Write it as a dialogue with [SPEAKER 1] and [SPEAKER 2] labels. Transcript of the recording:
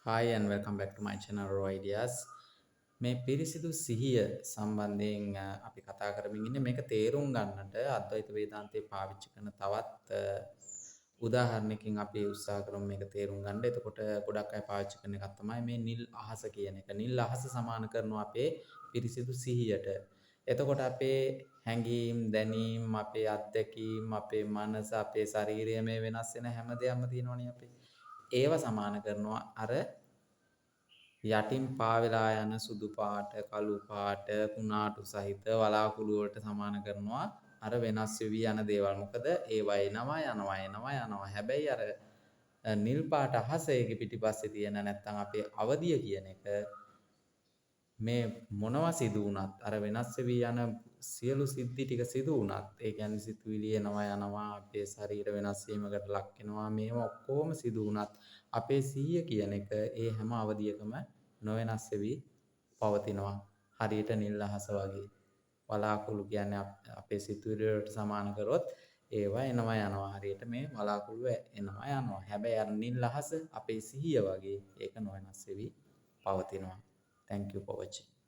[SPEAKER 1] Hi and welcome back to my channel Raw Ideas. මේ පිරිසිදු සිහිය සම්බන්ධයෙන් අපි කතා කරමින් ඉන්නේ මේක තේරුම් ගන්නට අද්වෛත වේදාන්තයේ පාවිච්චි කරන තවත් උදාහරණයකින් අපි උත්සාහ කරමු මේක තේරුම් ගන්න. එතකොට ගොඩක් අය පාවිච්චි කරන එකක් තමයි මේ නිල් අහස කියන එක. නිල් අහස සමාන කරනවා අපේ පිරිසිදු සිහියට. එතකොට අපේ හැඟීම්, දැනීම්, අපේ අත්දැකීම්, අපේ මනස, අපේ ශරීරය මේ වෙනස් වෙන හැම දෙයක්ම තියෙනවනේ අපේ. ඒව සමාන කරනවා අර යටින් පාවෙලා යන සුදු පාට, කළු පාට, කුණාටු සහිත වලාකුළු වලට සමාන කරනවා අර වෙනස් වෙවි යන දේවල්. මොකද ඒවා එනවා. හැබැයි අර නිල් පාට අහස ඒකේ පිටිපස්සේ තියෙන නැත්තම් අපේ අවදිය කියන එක මේ මොනවා සිදු වුණත් අර වෙනස් වෙවි යන සියලු සිද්ධි ටික සිදු වුණත් ඒ කියන්නේ සිතුවිලි යනවා අපේ ශරීර වෙනස් වීමකට ලක් වෙනවා මේවා ඔක්කොම සිදු වුණත් අපේ සිහිය කියන එක ඒ හැම අවධියකම නොවෙනස් වෙවි පවතිනවා හරියට නිල් අහස වගේ වලාකුළු කියන්නේ අපේ සිතුවිලි වලට සමාන කරොත් ඒවා එනවා හරියට මේ වලාකුළු එනවා හැබැයි අර නිල් අහස අපේ සිහිය වගේ ඒක නොවෙනස් වෙවි පවතිනවා. Thank you for watching.